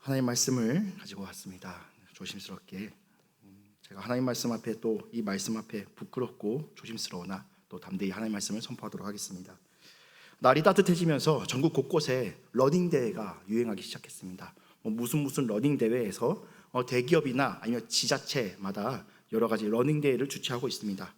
하나님 말씀을 가지고 왔습니다. 조심스럽게 제가 하나님 말씀 앞에 또 이 말씀 앞에 부끄럽고 조심스러우나 또 담대히 하나님 말씀을 선포하도록 하겠습니다. 날이 따뜻해지면서 전국 곳곳에 러닝 대회가 유행하기 시작했습니다. 무슨 러닝 대회에서 대기업이나 아니면 지자체마다 여러 가지 러닝 대회를 주최하고 있습니다.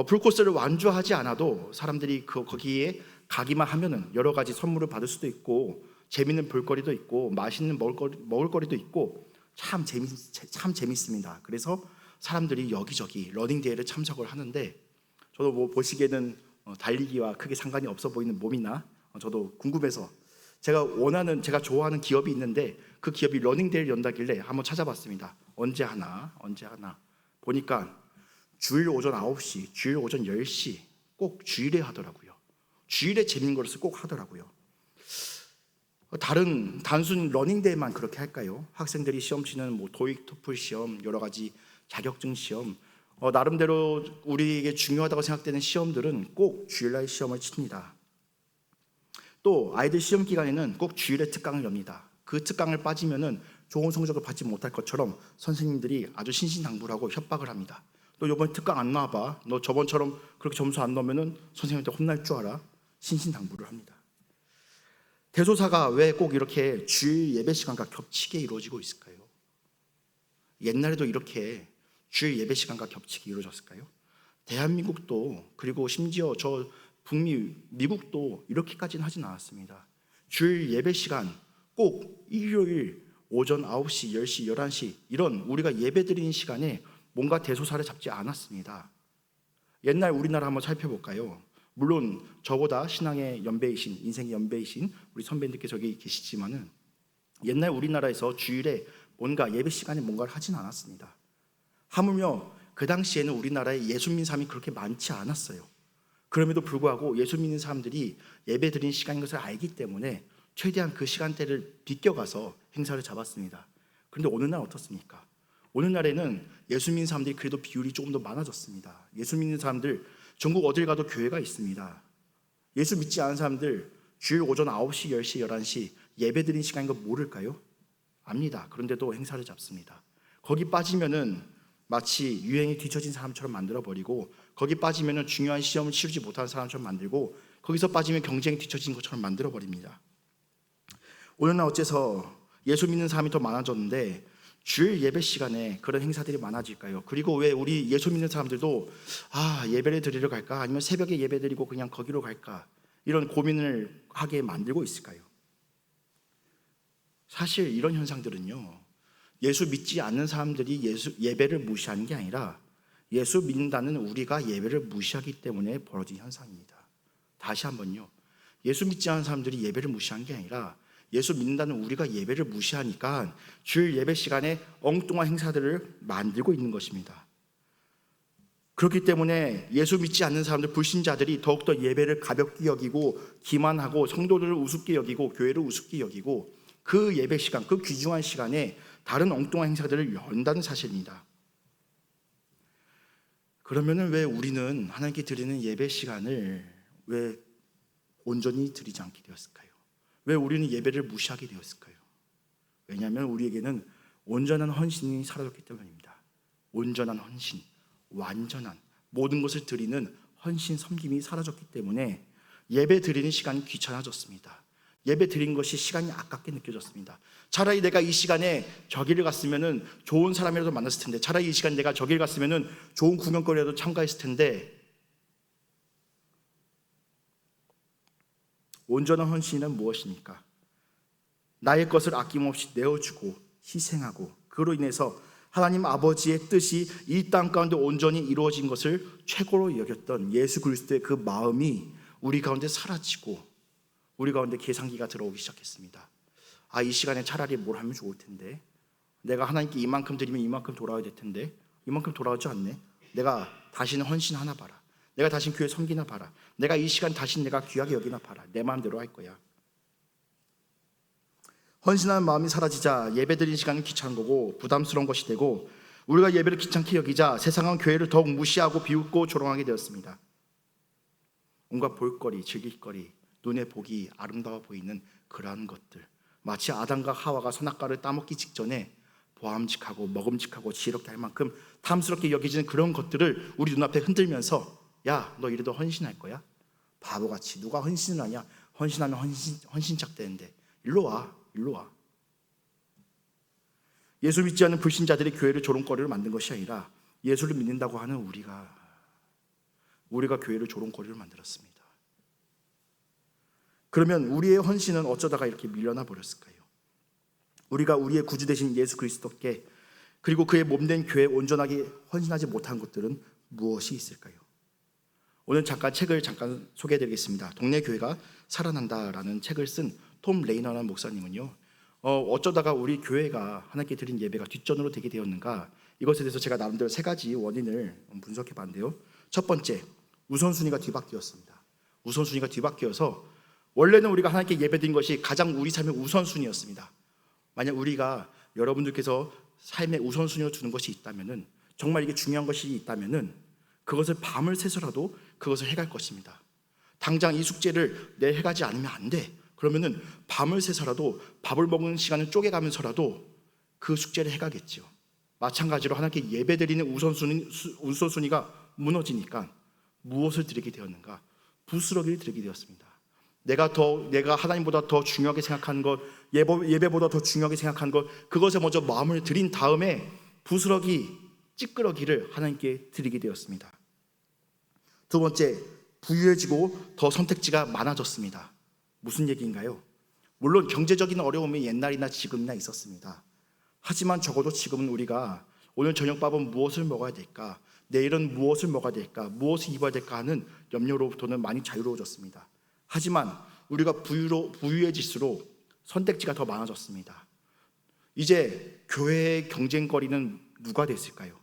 풀코스를 완주하지 않아도 사람들이 거기에 가기만 하면은 여러 가지 선물을 받을 수도 있고 재밌는 볼거리도 있고 맛있는 먹을거리도 있고 참 재밌습니다. 그래서 사람들이 여기저기 러닝 대회를 참석을 하는데 저도 보시기에는 달리기와 크게 상관이 없어 보이는 몸이나 저도 궁금해서 제가 좋아하는 기업이 있는데 그 기업이 러닝 대회를 연다길래 한번 찾아봤습니다. 언제 하나 보니까 주일 오전 9시, 주일 오전 10시 꼭 주일에 하더라고요. 주일에 재밌는 것을 꼭 하더라고요. 단순 러닝데이만 그렇게 할까요? 학생들이 시험 치는 토익, 토플 시험, 여러 가지 자격증 시험, 나름대로 우리에게 중요하다고 생각되는 시험들은 꼭 주일날 시험을 칩니다. 또 아이들 시험 기간에는 꼭 주일에 특강을 엽니다. 그 특강을 빠지면은 좋은 성적을 받지 못할 것처럼 선생님들이 아주 신신당부하고 협박을 합니다. 너 이번 특강 안 나와봐. 너 저번처럼 그렇게 점수 안 넣으면은 선생님한테 혼날 줄 알아. 신신당부를 합니다. 대소사가 왜 꼭 이렇게 주일 예배 시간과 겹치게 이루어지고 있을까요? 옛날에도 이렇게 주일 예배 시간과 겹치게 이루어졌을까요? 대한민국도 그리고 심지어 저 북미 미국도 이렇게까지는 하진 않았습니다. 주일 예배 시간 꼭 일요일 오전 9시, 10시, 11시 이런 우리가 예배 드리는 시간에 뭔가 대소사를 잡지 않았습니다. 옛날 우리나라 한번 살펴볼까요? 물론 저보다 신앙의 연배이신, 인생의 연배이신 우리 선배님들께 저기 계시지만은 옛날 우리나라에서 주일에 뭔가 예배 시간에 뭔가를 하진 않았습니다. 하물며 그 당시에는 우리나라에 예수 믿는 사람이 그렇게 많지 않았어요. 그럼에도 불구하고 예수 믿는 사람들이 예배 드리는 시간인 것을 알기 때문에 최대한 그 시간대를 비껴가서 행사를 잡았습니다. 그런데 오늘 날 어떻습니까? 오늘 날에는 예수 믿는 사람들이 그래도 비율이 조금 더 많아졌습니다. 예수 믿는 사람들 전국 어딜 가도 교회가 있습니다. 예수 믿지 않은 사람들 주일 오전 9시, 10시, 11시 예배 드리는 시간인 거 모를까요? 압니다. 그런데도 행사를 잡습니다. 거기 빠지면은 마치 유행에 뒤처진 사람처럼 만들어버리고 거기 빠지면은 중요한 시험을 치르지 못하는 사람처럼 만들고 거기서 빠지면 경쟁에 뒤처진 것처럼 만들어버립니다. 오늘 날 어째서 예수 믿는 사람이 더 많아졌는데 주일 예배 시간에 그런 행사들이 많아질까요? 그리고 왜 우리 예수 믿는 사람들도 예배를 드리러 갈까? 아니면 새벽에 예배 드리고 그냥 거기로 갈까? 이런 고민을 하게 만들고 있을까요? 사실 이런 현상들은요, 예수 믿지 않는 사람들이 예배를 무시하는 게 아니라 예수 믿는다는 우리가 예배를 무시하기 때문에 벌어진 현상입니다. 다시 한번요, 예수 믿지 않는 사람들이 예배를 무시한 게 아니라 예수 믿는다는 우리가 예배를 무시하니까 주일 예배 시간에 엉뚱한 행사들을 만들고 있는 것입니다. 그렇기 때문에 예수 믿지 않는 사람들, 불신자들이 더욱더 예배를 가볍게 여기고 기만하고 성도들을 우습게 여기고 교회를 우습게 여기고 그 예배 시간, 그 귀중한 시간에 다른 엉뚱한 행사들을 연다는 사실입니다. 그러면은 왜 우리는 하나님께 드리는 예배 시간을 왜 온전히 드리지 않게 되었을까요? 왜 우리는 예배를 무시하게 되었을까요? 왜냐하면 우리에게는 온전한 헌신이 사라졌기 때문입니다. 온전한 헌신, 완전한 모든 것을 드리는 헌신, 섬김이 사라졌기 때문에 예배 드리는 시간이 귀찮아졌습니다. 예배 드린 것이 시간이 아깝게 느껴졌습니다. 차라리 내가 이 시간에 저기를 갔으면은 좋은 사람이라도 만났을 텐데, 차라리 이 시간에 내가 저기를 갔으면은 좋은 구경거리라도 참가했을 텐데, 온전한 헌신은 무엇입니까? 나의 것을 아낌없이 내어주고 희생하고 그로 인해서 하나님 아버지의 뜻이 이 땅 가운데 온전히 이루어진 것을 최고로 여겼던 예수 그리스도의 그 마음이 우리 가운데 사라지고 우리 가운데 계산기가 들어오기 시작했습니다. 이 시간에 차라리 뭘 하면 좋을 텐데, 내가 하나님께 이만큼 드리면 이만큼 돌아와야 될 텐데 이만큼 돌아오지 않네. 내가 다시는 헌신 하나 봐라. 내가 다시 교회 섬기나 봐라. 내가 이 시간 다시 내가 귀하게 여기나 봐라. 내 마음대로 할 거야. 헌신하는 마음이 사라지자 예배 드리는 시간은 귀찮은 거고 부담스러운 것이 되고 우리가 예배를 귀찮게 여기자 세상은 교회를 더욱 무시하고 비웃고 조롱하게 되었습니다. 온갖 볼거리, 즐길거리, 눈에 보기 아름다워 보이는 그러한 것들, 마치 아담과 하와가 선악과를 따먹기 직전에 보암직하고 먹음직하고 지혜롭게 할 만큼 탐스럽게 여겨지는 그런 것들을 우리 눈앞에 흔들면서 야, 너 이래도 헌신할 거야? 바보같이 누가 헌신을 하냐? 헌신하면 헌신짝 되는데 일로 와. 예수 믿지 않는 불신자들이 교회를 조롱거리로 만든 것이 아니라 예수를 믿는다고 하는 우리가 교회를 조롱거리로 만들었습니다. 그러면 우리의 헌신은 어쩌다가 이렇게 밀려나 버렸을까요? 우리가 우리의 구주 되신 예수 그리스도께 그리고 그의 몸된 교회에 온전하게 헌신하지 못한 것들은 무엇이 있을까요? 오늘 책을 잠깐 소개해드리겠습니다. 동네 교회가 살아난다라는 책을 쓴 톰 레이너라는 목사님은요, 어쩌다가 우리 교회가 하나님께 드린 예배가 뒷전으로 되게 되었는가, 이것에 대해서 제가 나름대로 3가지 원인을 분석해 봤는데요. 첫 번째, 우선순위가 뒤바뀌었습니다. 우선순위가 뒤바뀌어서 원래는 우리가 하나님께 예배드린 것이 가장 우리 삶의 우선순위였습니다. 만약 우리가 여러분들께서 삶의 우선순위로 두는 것이 있다면은, 정말 이게 중요한 것이 있다면은 그것을 밤을 새서라도 그것을 해갈 것입니다. 당장 이 숙제를 내 해가지 않으면 안 돼. 그러면은 밤을 새서라도 밥을 먹는 시간을 쪼개가면서라도 그 숙제를 해가겠죠. 마찬가지로 하나님께 예배드리는 우선순위가 무너지니까 무엇을 드리게 되었는가? 부스러기를 드리게 되었습니다. 내가 하나님보다 더 중요하게 생각하는 것, 예배보다 더 중요하게 생각하는 것, 그것에 먼저 마음을 드린 다음에 부스러기, 찌끄러기를 하나님께 드리게 되었습니다. 두 번째, 부유해지고 더 선택지가 많아졌습니다. 무슨 얘기인가요? 물론 경제적인 어려움이 옛날이나 지금이나 있었습니다. 하지만 적어도 지금은 우리가 오늘 저녁밥은 무엇을 먹어야 될까? 내일은 무엇을 먹어야 될까? 무엇을 입어야 될까 하는 염려로부터는 많이 자유로워졌습니다. 하지만 우리가 부유해질수록 선택지가 더 많아졌습니다. 이제 교회의 경쟁거리는 누가 됐을까요?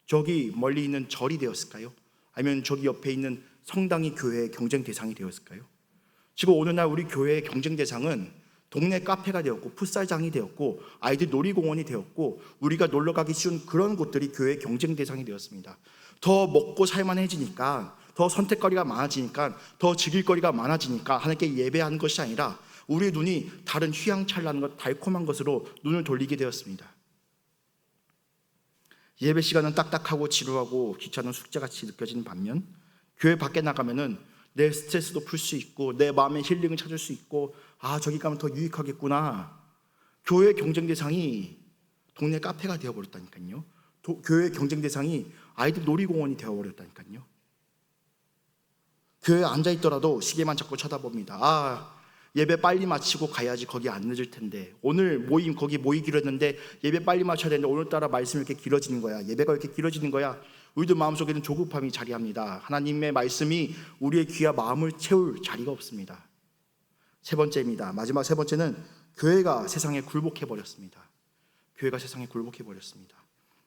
저기 멀리 있는 절이 되었을까요? 아니면 저기 옆에 있는 성당이 교회의 경쟁 대상이 되었을까요? 지금 오늘날 우리 교회의 경쟁 대상은 동네 카페가 되었고 풋살장이 되었고 아이들 놀이공원이 되었고 우리가 놀러가기 쉬운 그런 곳들이 교회의 경쟁 대상이 되었습니다. 더 먹고 살만해지니까, 더 선택거리가 많아지니까, 더 즐길 거리가 많아지니까 하나님께 예배하는 것이 아니라 우리의 눈이 다른 휘황찬란한 것, 달콤한 것으로 눈을 돌리게 되었습니다. 예배 시간은 딱딱하고 지루하고 귀찮은 숙제같이 느껴지는 반면 교회 밖에 나가면은 내 스트레스도 풀 수 있고 내 마음의 힐링을 찾을 수 있고, 아, 저기 가면 더 유익하겠구나. 교회의 경쟁 대상이 동네 카페가 되어버렸다니까요. 교회의 경쟁 대상이 아이들 놀이공원이 되어버렸다니까요. 교회에 앉아있더라도 시계만 자꾸 쳐다봅니다. 아, 예배 빨리 마치고 가야지, 거기 안 늦을 텐데. 오늘 모임 거기 모이기로 했는데 예배 빨리 마쳐야 되는데 오늘따라 말씀이 이렇게 길어지는 거야. 예배가 이렇게 길어지는 거야. 우리들 마음속에는 조급함이 자리합니다. 하나님의 말씀이 우리의 귀와 마음을 채울 자리가 없습니다. 세 번째입니다. 마지막 세 번째는 교회가 세상에 굴복해버렸습니다. 교회가 세상에 굴복해버렸습니다.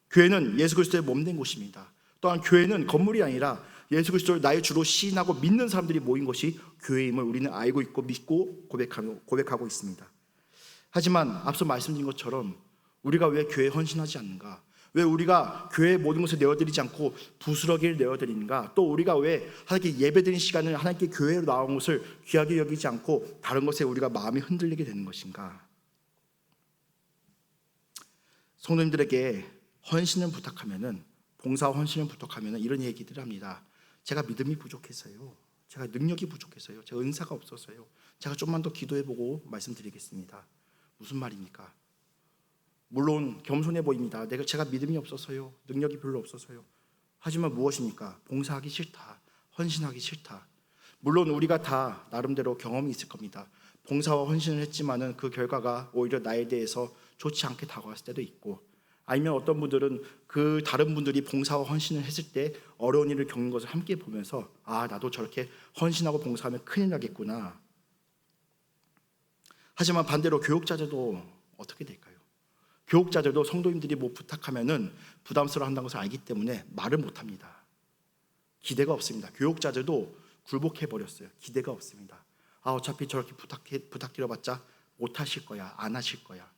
교회는 예수 그리스도의 몸된 곳입니다. 또한 교회는 건물이 아니라 예수 그리스도를 나의 주로 시인하고 믿는 사람들이 모인 것이 교회임을 우리는 알고 있고 믿고 고백하고 있습니다. 하지만 앞서 말씀드린 것처럼 우리가 왜 교회에 헌신하지 않는가? 왜 우리가 교회의 모든 것을 내어드리지 않고 부스러기를 내어드리는가? 또 우리가 왜 하나님께 예배드리는 시간을 하나님께 교회로 나온 것을 귀하게 여기지 않고 다른 것에 우리가 마음이 흔들리게 되는 것인가? 성도님들에게 헌신을 부탁하면은, 봉사와 헌신을 부탁하면은 이런 얘기들을 합니다. 제가 믿음이 부족해서요. 제가 능력이 부족해서요. 제가 은사가 없어서요. 제가 좀만 더 기도해보고 말씀드리겠습니다. 무슨 말입니까? 물론 겸손해 보입니다. 제가 믿음이 없어서요. 능력이 별로 없어서요. 하지만 무엇입니까? 봉사하기 싫다. 헌신하기 싫다. 물론 우리가 다 나름대로 경험이 있을 겁니다. 봉사와 헌신을 했지만은 그 결과가 오히려 나에 대해서 좋지 않게 다가왔을 때도 있고, 아니면 어떤 분들은 그 다른 분들이 봉사와 헌신을 했을 때 어려운 일을 겪는 것을 함께 보면서 아, 나도 저렇게 헌신하고 봉사하면 큰일 나겠구나. 하지만 반대로 교육자들도 어떻게 될까요? 교육자들도 성도님들이 뭐 부탁하면은 부담스러워 한다는 것을 알기 때문에 말을 못합니다. 기대가 없습니다. 교육자들도 굴복해버렸어요. 기대가 없습니다. 아, 어차피 저렇게 부탁드려봤자 못하실 거야, 안 하실 거야.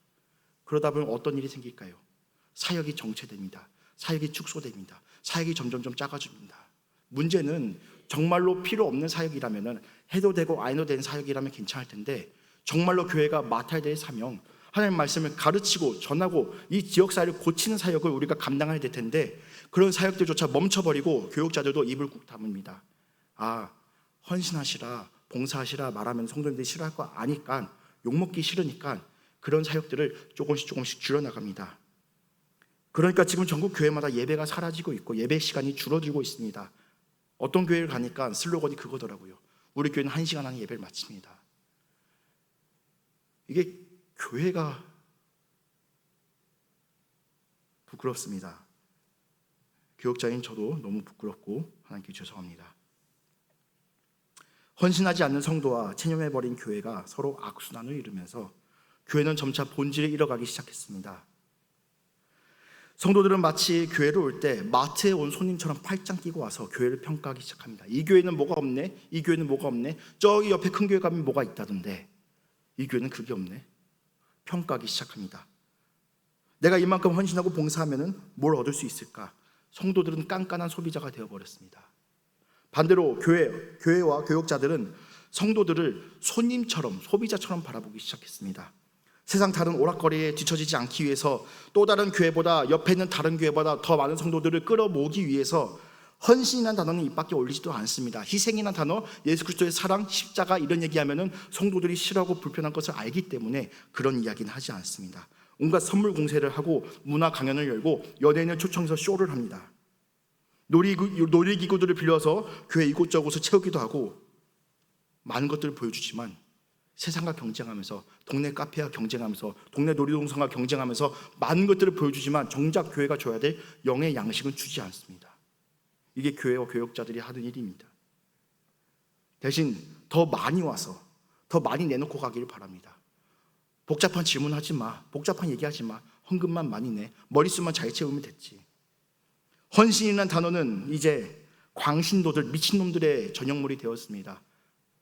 그러다 보면 어떤 일이 생길까요? 사역이 정체됩니다. 사역이 축소됩니다. 사역이 점점점 작아집니다. 문제는 정말로 필요 없는 사역이라면, 해도 되고 안 해도 되는 사역이라면 괜찮을 텐데, 정말로 교회가 맡아야 될 사명, 하나님의 말씀을 가르치고 전하고 이 지역사회를 고치는 사역을 우리가 감당해야 될 텐데 그런 사역들조차 멈춰버리고 교육자들도 입을 꾹 다뭅니다. 헌신하시라, 봉사하시라 말하면 성도님들이 싫어할 거 아니까, 욕먹기 싫으니까 그런 사역들을 조금씩 줄여나갑니다. 그러니까 지금 전국 교회마다 예배가 사라지고 있고 예배 시간이 줄어들고 있습니다. 어떤 교회를 가니까 슬로건이 그거더라고요. 우리 교회는 1시간 안에 예배를 마칩니다. 이게 교회가 부끄럽습니다. 교육자인 저도 너무 부끄럽고 하나님께 죄송합니다. 헌신하지 않는 성도와 체념해버린 교회가 서로 악순환을 이루면서 교회는 점차 본질을 잃어가기 시작했습니다. 성도들은 마치 교회로 올 때 마트에 온 손님처럼 팔짱 끼고 와서 교회를 평가하기 시작합니다. 이 교회는 뭐가 없네, 이 교회는 뭐가 없네, 저기 옆에 큰 교회 가면 뭐가 있다던데 이 교회는 그게 없네, 평가하기 시작합니다. 내가 이만큼 헌신하고 봉사하면 뭘 얻을 수 있을까? 성도들은 깐깐한 소비자가 되어버렸습니다. 반대로 교회와 교육자들은 성도들을 손님처럼, 소비자처럼 바라보기 시작했습니다. 세상 다른 오락거리에 뒤처지지 않기 위해서 또 다른 교회보다, 옆에 있는 다른 교회보다 더 많은 성도들을 끌어모으기 위해서 헌신이라는 단어는 입 밖에 올리지도 않습니다. 희생이라는 단어, 예수 그리스도의 사랑, 십자가 이런 얘기하면 성도들이 싫어하고 불편한 것을 알기 때문에 그런 이야기는 하지 않습니다. 온갖 선물 공세를 하고 문화 강연을 열고 연예인을 초청해서 쇼를 합니다. 놀이기구들을 빌려서 교회 이곳저곳을 채우기도 하고 많은 것들을 보여주지만 세상과 경쟁하면서, 동네 카페와 경쟁하면서, 동네 놀이동산과 경쟁하면서 많은 것들을 보여주지만 정작 교회가 줘야 될 영의 양식은 주지 않습니다. 이게 교회와 교육자들이 하는 일입니다. 대신 더 많이 와서 더 많이 내놓고 가기를 바랍니다. 복잡한 질문하지 마, 복잡한 얘기하지 마, 헌금만 많이 내, 머릿수만 잘 채우면 됐지. 헌신이라는 단어는 이제 광신도들, 미친놈들의 전형물이 되었습니다.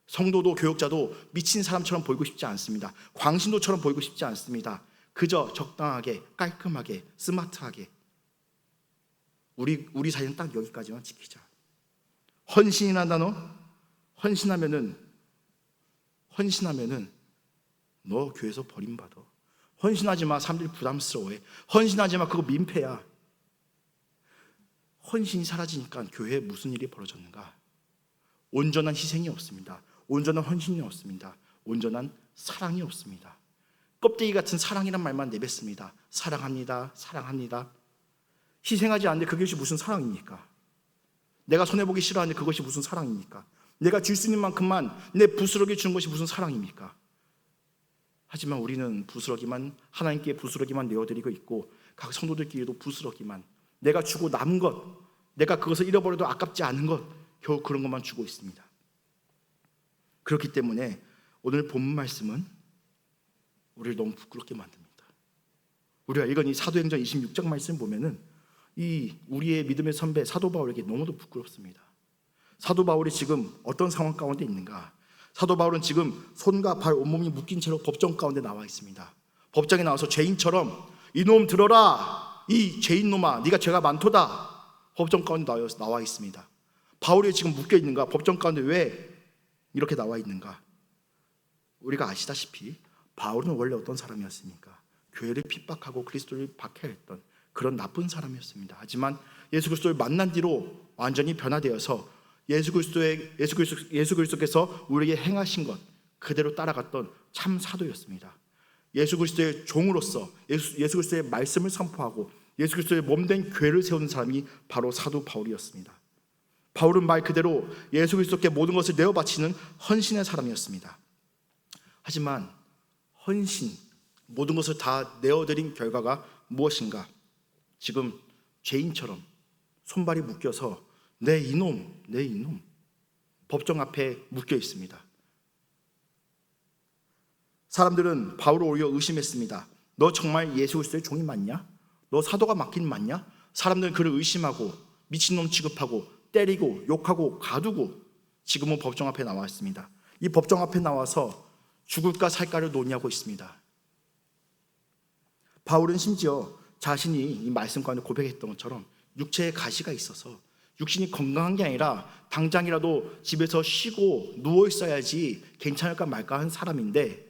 성도도 교육자도 미친 사람처럼 보이고 싶지 않습니다. 광신도처럼 보이고 싶지 않습니다. 그저 적당하게, 깔끔하게, 스마트하게 우리 사이는 딱 여기까지만 지키자. 헌신이라는 단어, 헌신하면은 너 교회에서 버림받아. 헌신하지 마, 사람들이 부담스러워해. 헌신하지 마, 그거 민폐야. 헌신이 사라지니까 교회에 무슨 일이 벌어졌는가? 온전한 희생이 없습니다. 온전한 헌신이 없습니다. 온전한 사랑이 없습니다. 껍데기 같은 사랑이란 말만 내뱉습니다. 사랑합니다, 사랑합니다. 희생하지 않는데 그것이 무슨 사랑입니까? 내가 손해보기 싫어하는데 그것이 무슨 사랑입니까? 내가 줄 수 있는 만큼만 내 부스러기 주는 것이 무슨 사랑입니까? 하지만 우리는 부스러기만, 하나님께 부스러기만 내어드리고 있고 각 성도들끼리도 부스러기만, 내가 주고 남은 것, 내가 그것을 잃어버려도 아깝지 않은 것, 겨우 그런 것만 주고 있습니다. 그렇기 때문에 오늘 본문 말씀은 우리를 너무 부끄럽게 만듭니다. 우리가 읽은 이 사도행전 26장 말씀 보면은 이 우리의 믿음의 선배 사도 바울에게 너무도 부끄럽습니다. 사도 바울이 지금 어떤 상황 가운데 있는가? 사도 바울은 지금 손과 발 온몸이 묶인 채로 법정 가운데 나와 있습니다. 법정에 나와서 죄인처럼 이놈 들어라, 이 죄인놈아, 네가 죄가 많도다. 법정 가운데 나와 있습니다. 바울이 지금 묶여 있는가? 법정 가운데 왜 이렇게 나와 있는가? 우리가 아시다시피 바울은 원래 어떤 사람이었습니까? 교회를 핍박하고 그리스도를 박해했던 그런 나쁜 사람이었습니다. 하지만 예수 그리스도를 만난 뒤로 완전히 변화되어서 예수 그리스도께서 우리에게 행하신 것 그대로 따라갔던 참 사도였습니다. 예수 그리스도의 종으로서 예수 그리스도의 말씀을 선포하고 예수 그리스도의 몸된 교회를 세우는 사람이 바로 사도 바울이었습니다. 바울은 말 그대로 예수 그리스도께 모든 것을 내어 바치는 헌신의 사람이었습니다. 하지만 헌신, 모든 것을 다 내어드린 결과가 무엇인가? 지금 죄인처럼 손발이 묶여서 내 이놈 법정 앞에 묶여 있습니다. 사람들은 바울을 오히려 의심했습니다. 너 정말 예수 그리스도의 종이 맞냐? 너 사도가 맞긴 맞냐? 사람들은 그를 의심하고 미친놈 취급하고 때리고 욕하고 가두고 지금은 법정 앞에 나와 있습니다. 이 법정 앞에 나와서 죽을까 살까를 논의하고 있습니다. 바울은 심지어 자신이 이 말씀 가운데 고백했던 것처럼 육체에 가시가 있어서 육신이 건강한 게 아니라 당장이라도 집에서 쉬고 누워 있어야지 괜찮을까 말까 한 사람인데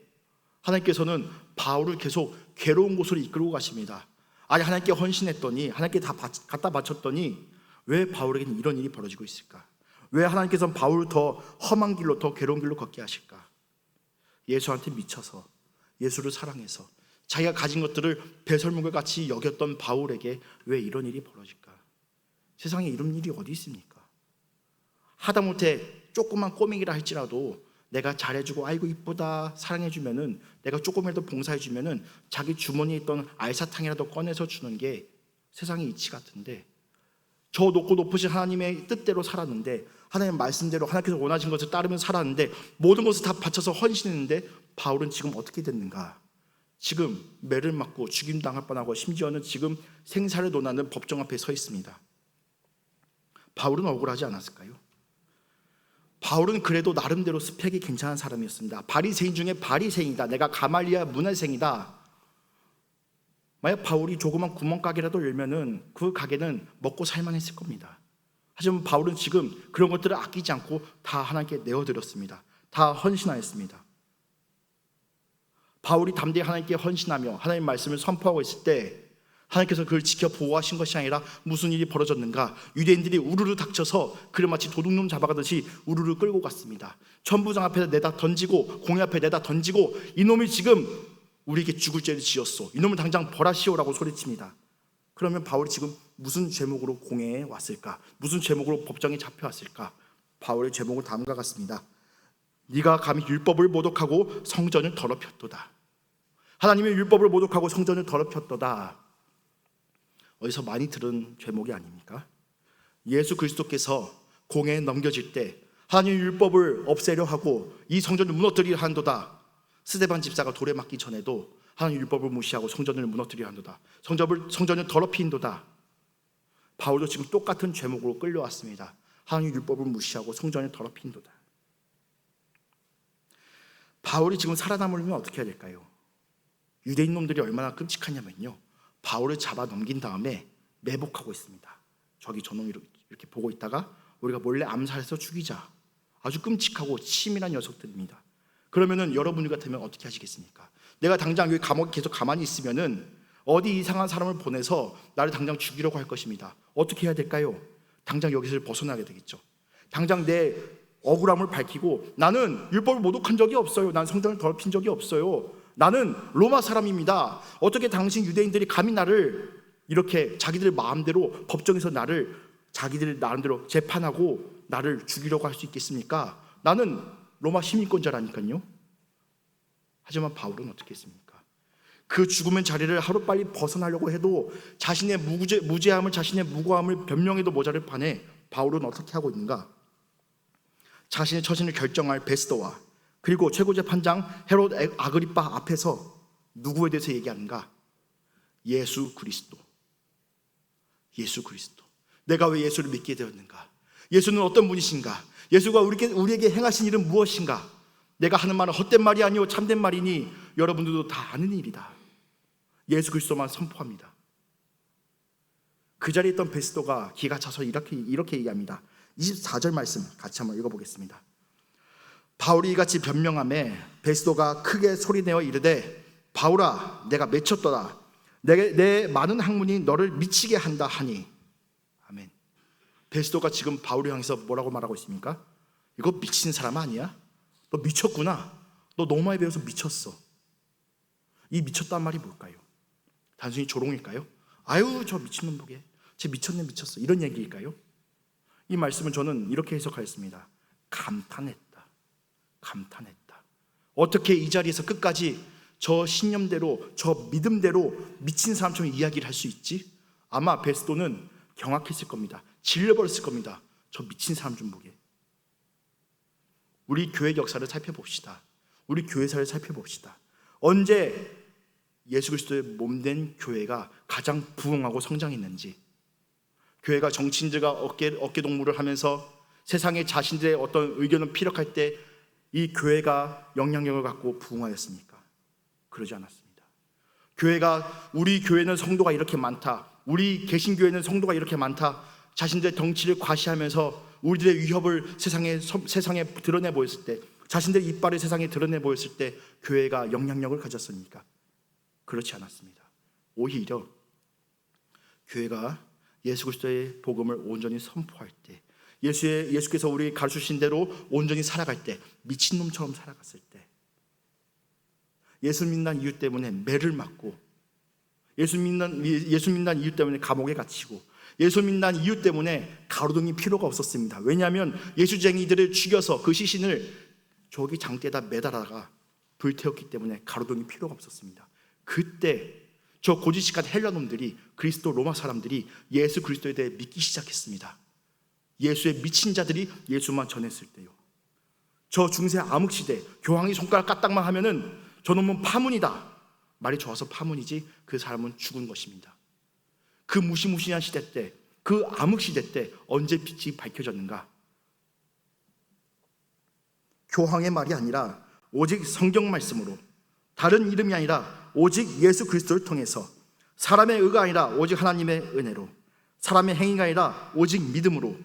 하나님께서는 바울을 계속 괴로운 곳으로 이끌고 가십니다. 아니, 하나님께 헌신했더니, 하나님께 다 갖다 바쳤더니 왜 바울에게는 이런 일이 벌어지고 있을까? 왜 하나님께서는 바울을 더 험한 길로, 더 괴로운 길로 걷게 하실까? 예수한테 미쳐서, 예수를 사랑해서 자기가 가진 것들을 배설물과 같이 여겼던 바울에게 왜 이런 일이 벌어질까? 세상에 이런 일이 어디 있습니까? 하다못해 조그만 꼬맹이라 할지라도 내가 잘해주고 아이고 이쁘다 사랑해주면은, 내가 조금이라도 봉사해주면은 자기 주머니에 있던 알사탕이라도 꺼내서 주는 게 세상의 이치 같은데, 저 높고 높으신 하나님의 뜻대로 살았는데, 하나님의 말씀대로 하나님께서 원하신 것을 따르며 살았는데, 모든 것을 다 바쳐서 헌신했는데 바울은 지금 어떻게 됐는가? 지금 매를 맞고 죽임당할 뻔하고 심지어는 지금 생사를 논하는 법정 앞에 서 있습니다. 바울은 억울하지 않았을까요? 바울은 그래도 나름대로 스펙이 괜찮은 사람이었습니다. 바리새인 중에 바리새인이다. 내가 가말리아 문화생이다. 만약 바울이 조그만 구멍가게라도 열면은 그 가게는 먹고 살만했을 겁니다. 하지만 바울은 지금 그런 것들을 아끼지 않고 다 하나님께 내어드렸습니다. 다 헌신하였습니다. 바울이 담대히 하나님께 헌신하며 하나님의 말씀을 선포하고 있을 때 하나님께서 그를 지켜 보호하신 것이 아니라 무슨 일이 벌어졌는가? 유대인들이 우르르 닥쳐서 그를 마치 도둑놈 잡아가듯이 우르르 끌고 갔습니다. 천부장 앞에 내다 던지고 공회 앞에 내다 던지고, 이놈이 지금 우리에게 죽을 죄를 지었소, 이놈을 당장 벌하시오라고 소리칩니다. 그러면 바울이 지금 무슨 죄목으로 공회에 왔을까? 무슨 죄목으로 법정에 잡혀왔을까? 바울의 죄목은 다음과 같습니다. 네가 감히 율법을 모독하고 성전을 더럽혔도다. 하나님의 율법을 모독하고 성전을 더럽혔도다. 어디서 많이 들은 죄목이 아닙니까? 예수 그리스도께서 공회에 넘겨질 때 하나님의 율법을 없애려 하고 이 성전을 무너뜨리려 한도다. 스데반 집사가 돌에 맞기 전에도 하나님의 율법을 무시하고 성전을 무너뜨리려 한도다. 성전을 더럽힌도다. 바울도 지금 똑같은 죄목으로 끌려왔습니다. 하나님의 율법을 무시하고 성전을 더럽힌도다. 바울이 지금 살아남으려면 어떻게 해야 될까요? 유대인 놈들이 얼마나 끔찍하냐면요, 바울을 잡아 넘긴 다음에 매복하고 있습니다. 저기 저놈이 이렇게 보고 있다가 우리가 몰래 암살해서 죽이자. 아주 끔찍하고 치밀한 녀석들입니다. 그러면은 여러분이 같으면 어떻게 하시겠습니까? 내가 당장 여기 감옥에 계속 가만히 있으면은 어디 이상한 사람을 보내서 나를 당장 죽이려고 할 것입니다. 어떻게 해야 될까요? 당장 여기서 벗어나게 되겠죠. 당장 내 억울함을 밝히고, 나는 율법을 모독한 적이 없어요. 난 성전을 더럽힌 적이 없어요. 나는 로마 사람입니다. 어떻게 당신 유대인들이 감히 나를 이렇게 자기들 마음대로 법정에서 나를 자기들 나름대로 재판하고 나를 죽이려고 할 수 있겠습니까? 나는 로마 시민권자라니까요. 하지만 바울은 어떻게 했습니까? 그 죽음의 자리를 하루빨리 벗어나려고 해도 자신의 무죄함을, 자신의 무고함을 변명해도 모자랄 판에 바울은 어떻게 하고 있는가? 자신의 처신을 결정할 베스더와 그리고 최고재판장 헤롯 아그리파 앞에서 누구에 대해서 얘기하는가? 예수 그리스도. 예수 그리스도. 내가 왜 예수를 믿게 되었는가? 예수는 어떤 분이신가? 예수가 우리에게 행하신 일은 무엇인가? 내가 하는 말은 헛된 말이 아니오 참된 말이니 여러분들도 다 아는 일이다. 예수 그리스도만 선포합니다. 그 자리에 있던 베스도가 기가 차서 이렇게 얘기합니다. 24절 말씀 같이 한번 읽어보겠습니다. 바울이 이같이 변명하매 베스도가 크게 소리내어 이르되, 바울아 내가 맺혔도다. 내 많은 학문이 너를 미치게 한다 하니. 아멘. 베스도가 지금 바울을 향해서 뭐라고 말하고 있습니까? 이거 미친 사람 아니야? 너 미쳤구나. 너 너무 많이 배워서 미쳤어. 이 미쳤다는 말이 뭘까요? 단순히 조롱일까요? 아유 저 미친놈 보게, 쟤 미쳤네 미쳤어, 이런 얘기일까요? 이 말씀은 저는 이렇게 해석하였습니다. 감탄했다. 어떻게 이 자리에서 끝까지 저 신념대로, 저 믿음대로 미친 사람처럼 이야기를 할 수 있지? 아마 베스도는 경악했을 겁니다. 질려버렸을 겁니다. 저 미친 사람 좀 보게. 우리 교회 역사를 살펴봅시다. 우리 교회사를 살펴봅시다. 언제 예수 그리스도의 몸된 교회가 가장 부흥하고 성장했는지, 교회가 정치인들과 어깨 동무를 하면서 세상에 자신들의 어떤 의견을 피력할 때 이 교회가 영향력을 갖고 부흥하였습니까? 그러지 않았습니다. 우리 교회는 성도가 이렇게 많다, 우리 개신교회는 성도가 이렇게 많다, 자신들의 덩치를 과시하면서 우리들의 위협을 세상에 드러내 보였을 때 자신들의 이빨을 세상에 드러내 보였을 때 교회가 영향력을 가졌습니까? 그렇지 않았습니다. 오히려 교회가 예수 그리스도의 복음을 온전히 선포할 때, 예수께서 우리 가르치신 대로 온전히 살아갈 때, 미친놈처럼 살아갔을 때, 예수 믿는 이유 때문에 매를 맞고, 예수 믿는 이유 때문에 감옥에 갇히고, 예수 믿는 이유 때문에 가로등이 필요가 없었습니다. 왜냐하면 예수쟁이들을 죽여서 그 시신을 저기 장대에다 매달아다가 불태웠기 때문에 가로등이 필요가 없었습니다. 그때 저 고지식한 헬라놈들이, 그리스도 로마 사람들이 예수 그리스도에 대해 믿기 시작했습니다. 예수의 미친 자들이 예수만 전했을 때요. 저 중세 암흑시대 교황이 손가락 까딱만 하면은 저놈은 파문이다, 말이 좋아서 파문이지 그 사람은 죽은 것입니다. 그 무시무시한 시대 때, 그 암흑시대 때 언제 빛이 밝혀졌는가? 교황의 말이 아니라 오직 성경 말씀으로, 다른 이름이 아니라 오직 예수 그리스도를 통해서, 사람의 의가 아니라 오직 하나님의 은혜로, 사람의 행위가 아니라 오직 믿음으로,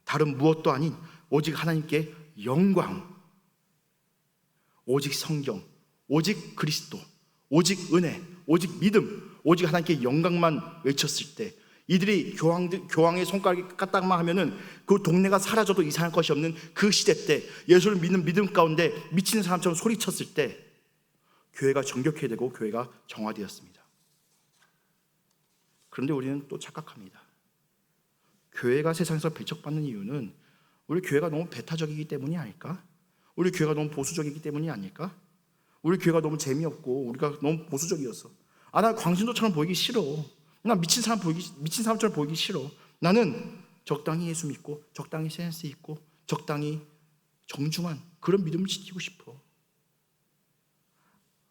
다른 무엇도 아닌 오직 하나님께 영광, 오직 성경, 오직 그리스도, 오직 은혜, 오직 믿음, 오직 하나님께 영광만 외쳤을 때, 이들이 교황의 손가락에 까딱만 하면은 그 동네가 사라져도 이상할 것이 없는 그 시대 때, 예수를 믿는 믿음 가운데 미치는 사람처럼 소리쳤을 때 교회가 정결케 되고 교회가 정화되었습니다. 그런데 우리는 또 착각합니다. 교회가 세상에서 배척받는 이유는 우리 교회가 너무 배타적이기 때문이 아닐까? 우리 교회가 너무 보수적이기 때문이 아닐까? 우리 교회가 너무 재미없고 우리가 너무 보수적이어서, 나 광신도처럼 보이기 싫어, 나 미친 사람처럼 보이기 싫어, 나는 적당히 예수 믿고 적당히 센스 있고 적당히 정중한 그런 믿음을 지키고 싶어.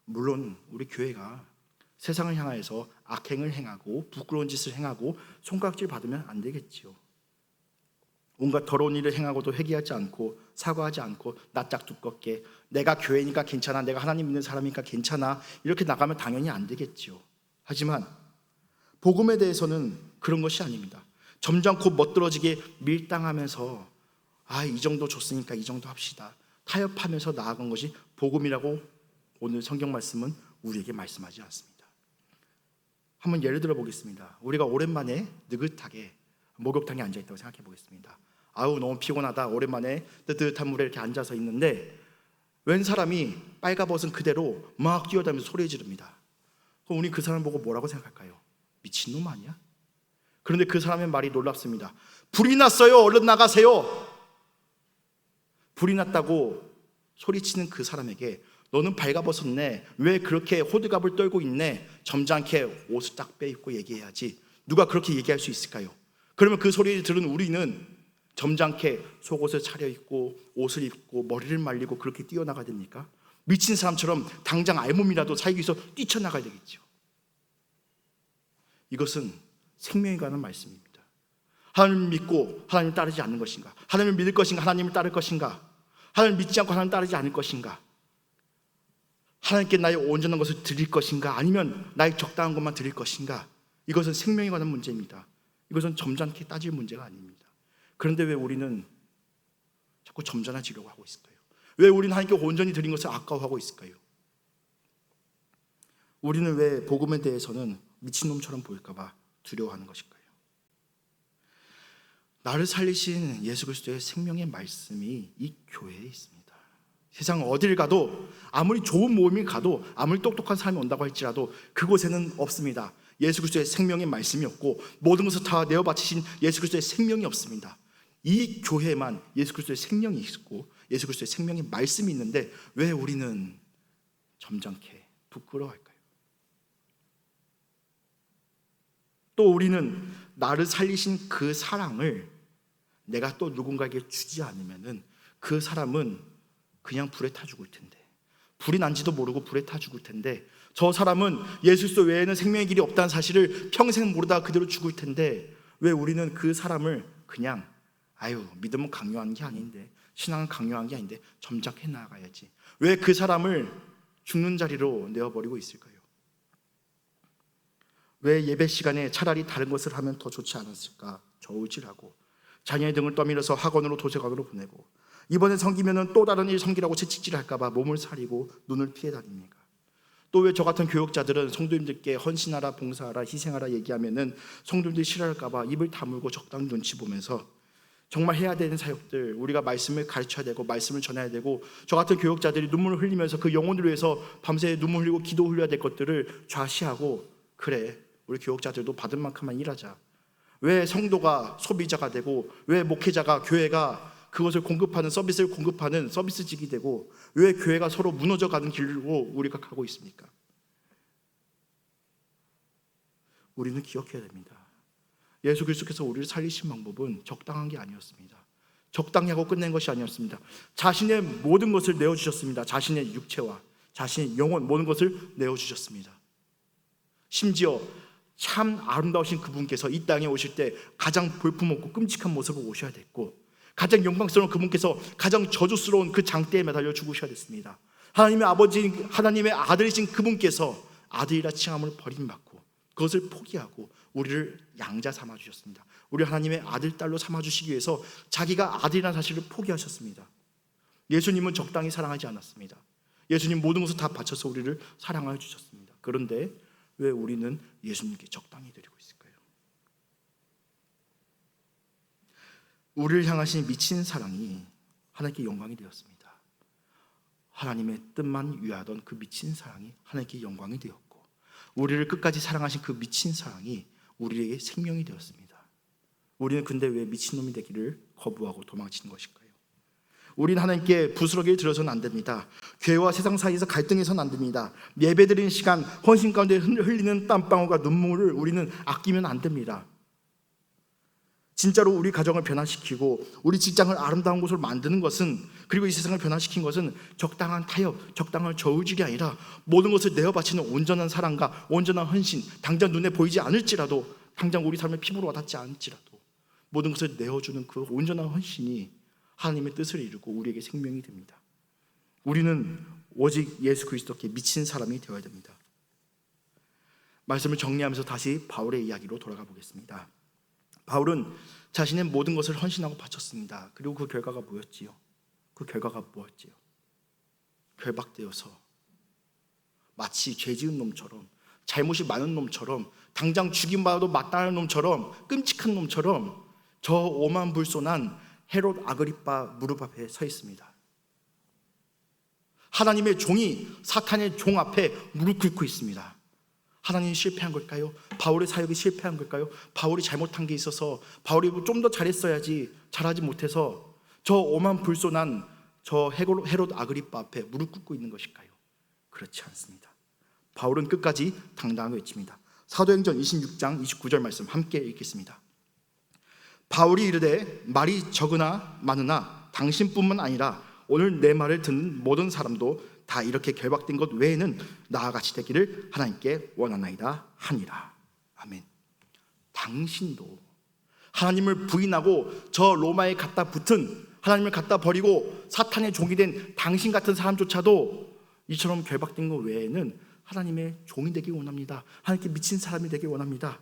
물론 우리 교회가 세상을 향하여서 악행을 행하고 부끄러운 짓을 행하고 손가락질 받으면 안 되겠지요. 온갖 더러운 일을 행하고도 회개하지 않고 사과하지 않고 낯짝 두껍게 내가 교회니까 괜찮아, 내가 하나님 믿는 사람이니까 괜찮아, 이렇게 나가면 당연히 안 되겠지요. 하지만 복음에 대해서는 그런 것이 아닙니다. 점잖고 멋들어지게 밀당하면서 이 정도 줬으니까 이 정도 합시다, 타협하면서 나아간 것이 복음이라고 오늘 성경 말씀은 우리에게 말씀하지 않습니다. 한번 예를 들어 보겠습니다. 우리가 오랜만에 느긋하게 목욕탕에 앉아있다고 생각해 보겠습니다. 너무 피곤하다, 오랜만에 뜨뜻한 물에 이렇게 앉아서 있는데 웬 사람이 빨가벗은 그대로 막 뛰어다니면서 소리 지릅니다. 그럼 우리 그 사람 보고 뭐라고 생각할까요? 미친놈 아니야? 그런데 그 사람의 말이 놀랍습니다. 불이 났어요, 얼른 나가세요. 불이 났다고 소리치는 그 사람에게 너는 발가벗었네, 왜 그렇게 호들갑을 떨고 있네, 점잖게 옷을 딱 빼입고 얘기해야지. 누가 그렇게 얘기할 수 있을까요? 그러면 그 소리를 들은 우리는 점잖게 속옷을 차려입고 옷을 입고 머리를 말리고 그렇게 뛰어나가야 됩니까? 미친 사람처럼 당장 알몸이라도 살기 위해서 뛰쳐나가야 되겠죠. 이것은 생명에 관한 말씀입니다. 하나님을 믿고 하나님을 따르지 않는 것인가? 하나님을 믿을 것인가? 하나님을 따를 것인가? 하나님을 믿지 않고 하나님을 따르지 않을 것인가? 하나님께 나의 온전한 것을 드릴 것인가? 아니면 나의 적당한 것만 드릴 것인가? 이것은 생명에 관한 문제입니다. 이것은 점잖게 따질 문제가 아닙니다. 그런데 왜 우리는 자꾸 점잖아지려고 하고 있을까요? 왜 우리는 하나님께 온전히 드린 것을 아까워하고 있을까요? 우리는 왜 복음에 대해서는 미친놈처럼 보일까 봐 두려워하는 것일까요? 나를 살리신 예수 그리스도의 생명의 말씀이 이 교회에 있습니다. 세상 어딜 가도, 아무리 좋은 모임을 가도, 아무리 똑똑한 사람이 온다고 할지라도 그곳에는 없습니다. 예수 그리스도의 생명의 말씀이 없고 모든 것을 다 내어 바치신 예수 그리스도의 생명이 없습니다. 이 교회만 예수 그리스도의 생명이 있고 예수 그리스도의 생명의 말씀이 있는데 왜 우리는 점잖게 부끄러워할까요? 또 우리는 나를 살리신 그 사랑을 내가 또 누군가에게 주지 않으면은 그 사람은 그냥 불에 타 죽을 텐데, 불이 난지도 모르고 불에 타 죽을 텐데, 저 사람은 예수 그리스도 외에는 생명의 길이 없다는 사실을 평생 모르다가 그대로 죽을 텐데 왜 우리는 그 사람을 그냥 믿음은 강요하는 게 아닌데, 신앙은 강요하는 게 아닌데 점잖게 나아가야지, 왜 그 사람을 죽는 자리로 내어버리고 있을까요? 왜 예배 시간에 차라리 다른 것을 하면 더 좋지 않았을까 저울질하고, 자녀의 등을 떠밀어서 학원으로 도서관으로 보내고, 이번에 섬기면은 또 다른 일 섬기라고 채찍질할까 봐 몸을 사리고 눈을 피해 다닙니까? 또 왜 저 같은 교역자들은 성도님들께 헌신하라, 봉사하라, 희생하라 얘기하면은 성도님들이 싫어할까 봐 입을 다물고 적당히 눈치 보면서 정말 해야 되는 사역들, 우리가 말씀을 가르쳐야 되고 말씀을 전해야 되고 저 같은 교역자들이 눈물을 흘리면서 그 영혼을 위해서 밤새 눈물 흘리고 기도 흘려야 될 것들을 좌시하고, 그래 우리 교역자들도 받은 만큼만 일하자. 왜 성도가 소비자가 되고, 왜 목회자가, 교회가 그것을 공급하는, 서비스를 공급하는 서비스직이 되고, 왜 교회가 서로 무너져가는 길로 우리가 가고 있습니까? 우리는 기억해야 됩니다. 예수 그리스도께서 우리를 살리신 방법은 적당한 게 아니었습니다. 적당히 하고 끝낸 것이 아니었습니다. 자신의 모든 것을 내어주셨습니다. 자신의 육체와 자신의 영혼, 모든 것을 내어주셨습니다. 심지어 참 아름다우신 그분께서 이 땅에 오실 때 가장 볼품없고 끔찍한 모습으로 오셔야 됐고, 가장 영광스러운 그분께서 가장 저주스러운 그 장대에 매달려 죽으셔야 됐습니다. 하나님의 아버지, 하나님의 아들이신 그분께서 아들이라 칭함을 버림받고 그것을 포기하고 우리를 양자 삼아주셨습니다. 우리 하나님의 아들, 딸로 삼아주시기 위해서 자기가 아들이라는 사실을 포기하셨습니다. 예수님은 적당히 사랑하지 않았습니다. 예수님 모든 것을 다 바쳐서 우리를 사랑하여 주셨습니다. 그런데 왜 우리는 예수님께 적당히 드리고 있을까요? 우리를 향하신 미친 사랑이 하나님께 영광이 되었습니다. 하나님의 뜻만 위하던 그 미친 사랑이 하나님께 영광이 되었고, 우리를 끝까지 사랑하신 그 미친 사랑이 우리에게 생명이 되었습니다. 우리는 근데 왜 미친놈이 되기를 거부하고 도망치는 것일까요? 우리는 하나님께 부스러기를 들어서는 안 됩니다. 교회와 세상 사이에서 갈등해서는 안 됩니다. 예배드리는 시간, 헌신 가운데 흘리는 땀방울과 눈물을 우리는 아끼면 안 됩니다. 진짜로 우리 가정을 변화시키고 우리 직장을 아름다운 곳으로 만드는 것은, 그리고 이 세상을 변화시킨 것은 적당한 타협, 적당한 저울질이 아니라 모든 것을 내어 바치는 온전한 사랑과 온전한 헌신, 당장 눈에 보이지 않을지라도, 당장 우리 삶의 피부로 와닿지 않을지라도 모든 것을 내어주는 그 온전한 헌신이 하나님의 뜻을 이루고 우리에게 생명이 됩니다. 우리는 오직 예수 그리스도께 미친 사람이 되어야 됩니다. 말씀을 정리하면서 다시 바울의 이야기로 돌아가 보겠습니다. 바울은 자신의 모든 것을 헌신하고 바쳤습니다. 그리고 그 결과가 뭐였지요? 그 결과가 뭐였지요? 결박되어서 마치 죄 지은 놈처럼, 잘못이 많은 놈처럼, 당장 죽임받아도 마땅한 놈처럼, 끔찍한 놈처럼 저 오만불손한 헤롯 아그리빠 무릎 앞에 서 있습니다. 하나님의 종이 사탄의 종 앞에 무릎 꿇고 있습니다. 하나님이 실패한 걸까요? 바울의 사역이 실패한 걸까요? 바울이 잘못한 게 있어서, 바울이 좀 더 잘했어야지 잘하지 못해서 저 오만불손한 저 헤롯 아그리빠 앞에 무릎 꿇고 있는 것일까요? 그렇지 않습니다. 바울은 끝까지 당당하게 외칩니다. 사도행전 26장 29절 말씀 함께 읽겠습니다. 바울이 이르되 말이 적으나 많으나 당신뿐만 아니라 오늘 내 말을 듣는 모든 사람도 다 이렇게 결박된 것 외에는 나와 같이 되기를 하나님께 원하나이다 하니라. 아멘. 당신도 하나님을 부인하고 저 로마에 갖다 붙은, 하나님을 갖다 버리고 사탄의 종이 된 당신 같은 사람조차도 이처럼 결박된 것 외에는 하나님의 종이 되길 원합니다. 하나님께 미친 사람이 되길 원합니다.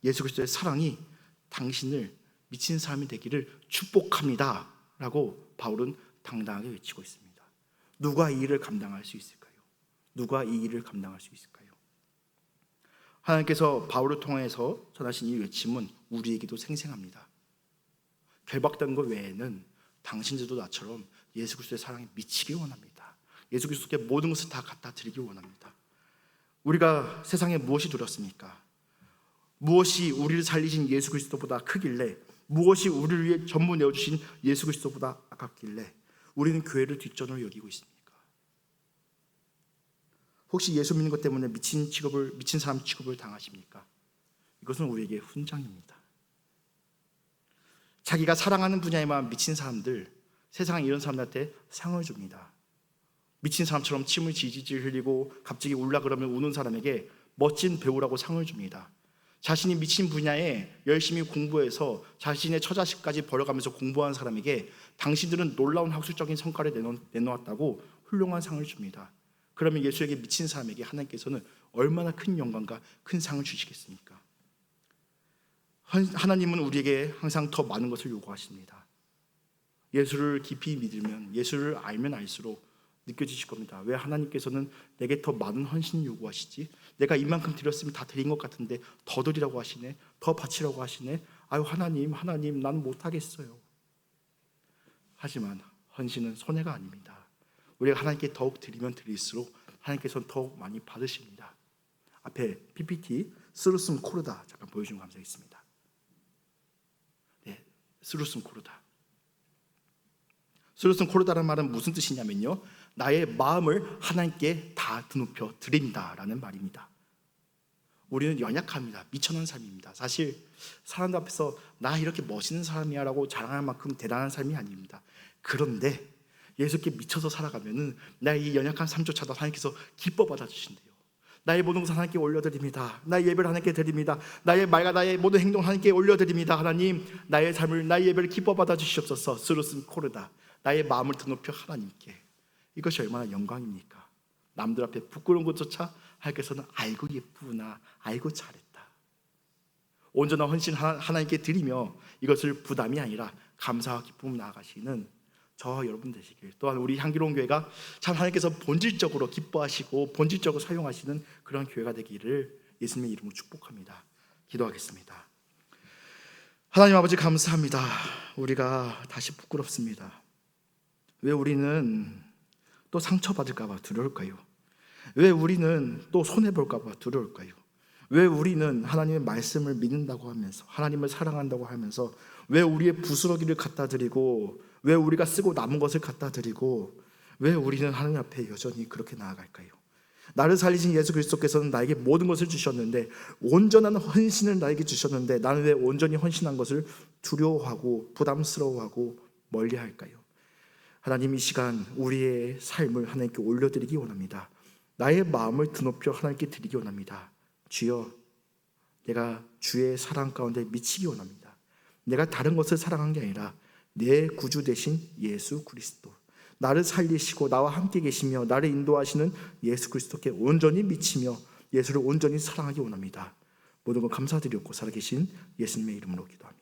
예수 그리스도의 사랑이 당신을 미친 사람이 되기를 축복합니다 라고 바울은 당당하게 외치고 있습니다. 누가 이 일을 감당할 수 있을까요? 누가 이 일을 감당할 수 있을까요? 하나님께서 바울을 통해서 전하신 이 외침은 우리에게도 생생합니다. 결박된 것 외에는 당신들도 나처럼 예수 그리스도의 사랑에 미치길 원합니다. 예수 그리스도께 모든 것을 다 갖다 드리길 원합니다. 우리가 세상에 무엇이 두렵습니까? 무엇이 우리를 살리신 예수 그리스도보다 크길래, 무엇이 우리를 위해 전부 내어주신 예수 그리스도보다 아깝길래 우리는 교회를 뒷전으로 여기고 있습니까? 혹시 예수 믿는 것 때문에 미친 사람 취급을 당하십니까? 이것은 우리에게 훈장입니다. 자기가 사랑하는 분야에만 미친 사람들, 세상에 이런 사람들한테 상을 줍니다. 미친 사람처럼 침을 지지질 흘리고 갑자기 울라 그러면 우는 사람에게 멋진 배우라고 상을 줍니다. 자신이 미친 분야에 열심히 공부해서 자신의 처자식까지 버려가면서 공부한 사람에게 당신들은 놀라운 학술적인 성과를 내놓았다고 훌륭한 상을 줍니다. 그러면 예수에게 미친 사람에게 하나님께서는 얼마나 큰 영광과 큰 상을 주시겠습니까? 하나님은 우리에게 항상 더 많은 것을 요구하십니다. 예수를 깊이 믿으면, 예수를 알면 알수록 느껴지실 겁니다. 왜 하나님께서는 내게 더 많은 헌신을 요구하시지? 내가 이만큼 드렸으면 다 드린 것 같은데 더 드리라고 하시네, 더 바치라고 하시네. 아유 하나님, 난 못하겠어요. 하지만 헌신은 손해가 아닙니다. 우리가 하나님께 더욱 드리면 드릴수록 하나님께서는 더욱 많이 받으십니다. 앞에 PPT 스루슴 코르다 잠깐 보여주면 감사하겠습니다. 네, 스루슴 코르다. 스루슴 코르다라는 말은 무슨 뜻이냐면요, 나의 마음을 하나님께 다 드높여 드린다라는 말입니다. 우리는 연약합니다. 미천한 삶입니다. 사실 사람들 앞에서 나 이렇게 멋있는 사람이야 라고 자랑할 만큼 대단한 삶이 아닙니다. 그런데 예수께 미쳐서 살아가면은 나의 이 연약한 삶조차도 하나님께서 기뻐 받아주신대요. 나의 모든 것을 하나님께 올려드립니다. 나의 예배를 하나님께 드립니다. 나의 말과 나의 모든 행동 하나님께 올려드립니다. 하나님, 나의 삶을, 나의 예배를 기뻐 받아주시옵소서. 스루슨 코르다. 나의 마음을 드높여 하나님께. 이것이 얼마나 영광입니까? 남들 앞에 부끄러운 것조차 하나님께서는 알고 예쁘구나, 알고 잘했다. 온전한 헌신 하나님께 드리며 이것을 부담이 아니라 감사와 기쁨으로 나아가시는 저와 여러분 되시길, 또한 우리 향기로운 교회가 참 하나님께서 본질적으로 기뻐하시고 본질적으로 사용하시는 그런 교회가 되기를 예수님의 이름으로 축복합니다. 기도하겠습니다. 하나님 아버지 감사합니다. 우리가 다시 부끄럽습니다. 왜 우리는 또 상처받을까 봐 두려울까요? 왜 우리는 또 손해볼까 봐 두려울까요? 왜 우리는 하나님의 말씀을 믿는다고 하면서, 하나님을 사랑한다고 하면서 왜 우리의 부스러기를 갖다 드리고, 왜 우리가 쓰고 남은 것을 갖다 드리고, 왜 우리는 하나님 앞에 여전히 그렇게 나아갈까요? 나를 살리신 예수 그리스도께서는 나에게 모든 것을 주셨는데, 온전한 헌신을 나에게 주셨는데, 나는 왜 온전히 헌신한 것을 두려워하고 부담스러워하고 멀리할까요? 하나님, 이 시간 우리의 삶을 하나님께 올려드리기 원합니다. 나의 마음을 드높여 하나님께 드리기 원합니다. 주여, 내가 주의 사랑 가운데 미치기 원합니다. 내가 다른 것을 사랑한 게 아니라 내 구주 되신 예수 그리스도, 나를 살리시고 나와 함께 계시며 나를 인도하시는 예수 그리스도께 온전히 미치며 예수를 온전히 사랑하기 원합니다. 모든 것 감사드렸고 살아계신 예수님의 이름으로 기도합니다.